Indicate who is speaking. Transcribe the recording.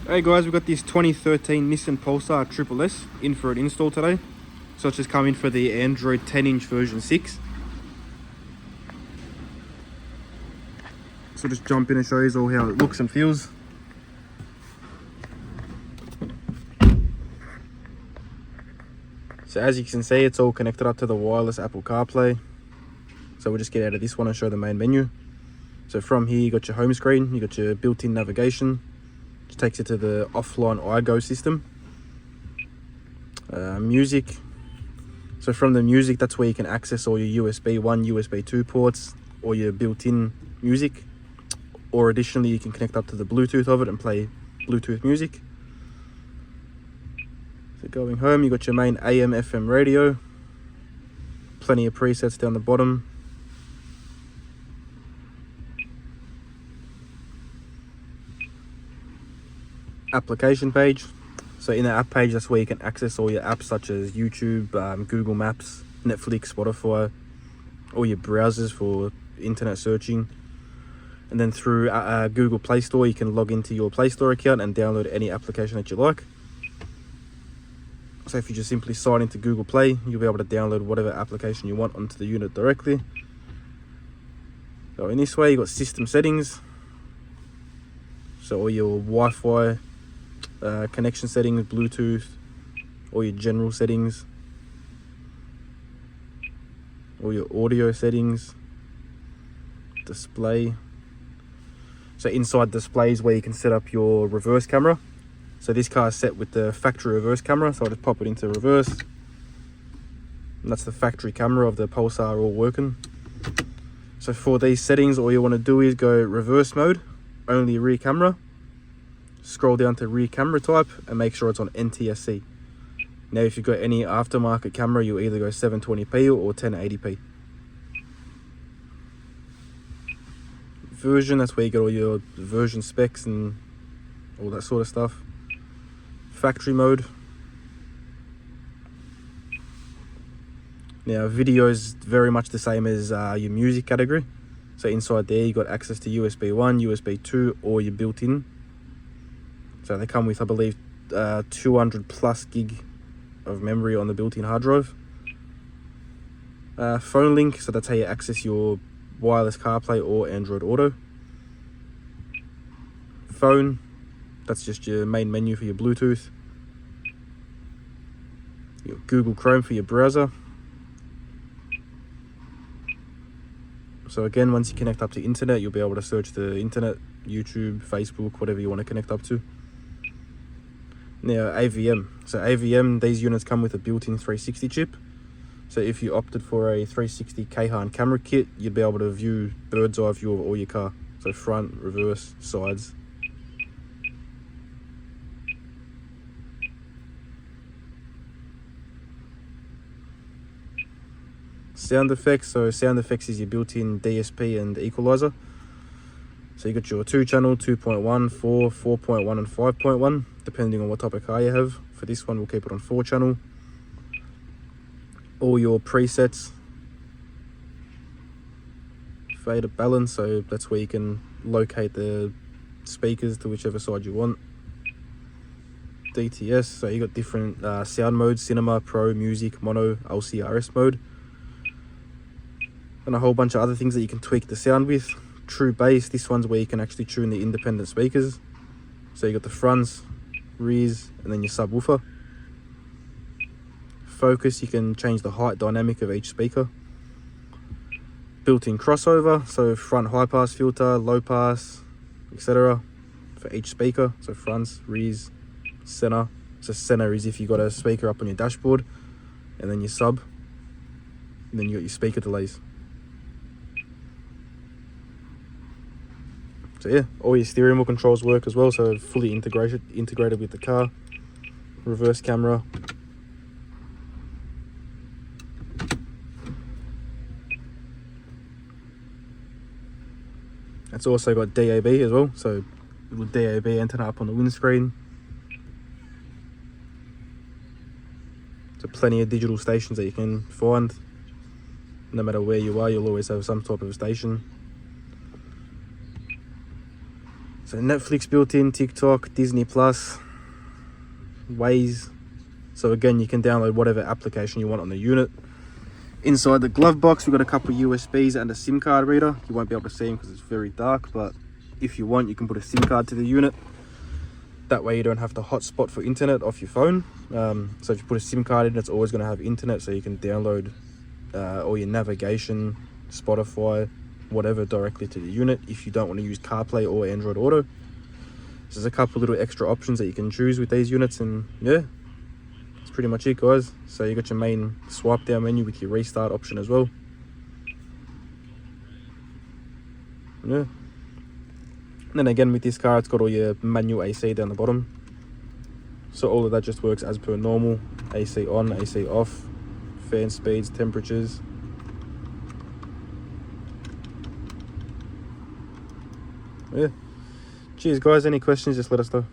Speaker 1: Hey guys, we've got this 2013 Nissan Pulsar Triple S in for an install today. So it's just come in for the Android 10-inch version 6. So we'll just jump in and show you all how it looks and feels. So as you can see, it's all connected up to the wireless Apple CarPlay. So we'll just get out of this one and show the main menu. So from here you got your home screen, you got your built-in navigation, which takes you to the offline iGo system. Music. So from the music, that's where you can access all your USB 1, USB 2 ports, or your built-in music. Or additionally, you can connect up to the Bluetooth of it and play Bluetooth music. So going home, you got your main AM, FM radio. Plenty of presets down the bottom. Application page. So in the app page, that's where you can access all your apps such as YouTube, Google Maps, Netflix, Spotify, all your browsers for internet searching. And then through Google Play Store, you can log into your Play Store account and download any application that you like. So if you just simply sign into Google Play, you'll be able to download whatever application you want onto the unit directly. So in this way, you got system settings. So all your Wi-Fi, connection settings, Bluetooth, all your general settings, all your audio settings, display. So inside displays where you can set up your reverse camera. So this car is set with the factory reverse camera, so I'll just pop it into reverse. And that's the factory camera of the Pulsar all working. So for these settings, all you want to do is go reverse mode, only rear camera. Scroll down to rear camera type and make sure it's on NTSC. Now if you've got any aftermarket camera, you'll either go 720p or 1080p. Version, that's where you get all your version specs and all that sort of stuff. Factory mode. Now video is very much the same as your music category. So inside there you got access to USB 1, USB 2 or your built-in. So they come with, I believe, 200 plus gig of memory on the built-in hard drive. Phone link, so that's how you access your wireless CarPlay or Android Auto. Phone, that's just your main menu for your Bluetooth. Your Google Chrome for your browser. So again, once you connect up to internet, you'll be able to search the internet, YouTube, Facebook, whatever you want to connect up to. Now AVM. So AVM, these units come with a built-in 360 chip. So if you opted for a 360 Kayhan camera kit, you'd be able to view bird's eye view of all your car. So front, reverse, sides. Sound effects. So sound effects is your built-in DSP and equalizer. So you got your 2-channel, 2.1, 4, 4.1 and 5.1, depending on what type of car you have. For this one, we'll keep it on 4-channel. All your presets. Fader balance, so that's where you can locate the speakers to whichever side you want. DTS, so you got different sound modes: cinema, pro, music, mono, LCRS mode. And a whole bunch of other things that you can tweak the sound with. True bass, this one's where you can actually tune the independent speakers. So you got the fronts, rears, and then your subwoofer. Focus, you can change the height dynamic of each speaker. Built-in crossover, so front high pass filter, low pass, etc. for each speaker. So fronts, rears, center. So center is if you got a speaker up on your dashboard, and then your sub, and then you got your speaker delays. So yeah, all your steering wheel controls work as well, so fully integrated with the car. Reverse camera. It's also got DAB as well, so little DAB antenna up on the windscreen. So plenty of digital stations that you can find. No matter where you are, you'll always have some type of station. So So Netflix built in, TikTok, Disney Plus, Waze. So again, you can download whatever application you want on the unit. Inside the glove box, we've got a couple of USBs and a SIM card reader. You won't be able to see them because it's very dark, but if you want, you can put a SIM card to the unit. That way you don't have to hotspot for internet off your phone. So if you put a SIM card in, it's always going to have internet, so you can download all your navigation, Spotify, whatever directly to the unit if you don't want to use CarPlay or Android Auto. So there's a couple little extra options that you can choose with these units, and yeah, that's pretty much it, guys. So you got your main swipe down menu with your restart option as well. Yeah. And then again with this car, it's got all your manual AC down the bottom. So all of that just works as per normal. AC on, AC off, fan speeds, temperatures. Yeah. Cheers guys, any questions, just let us know.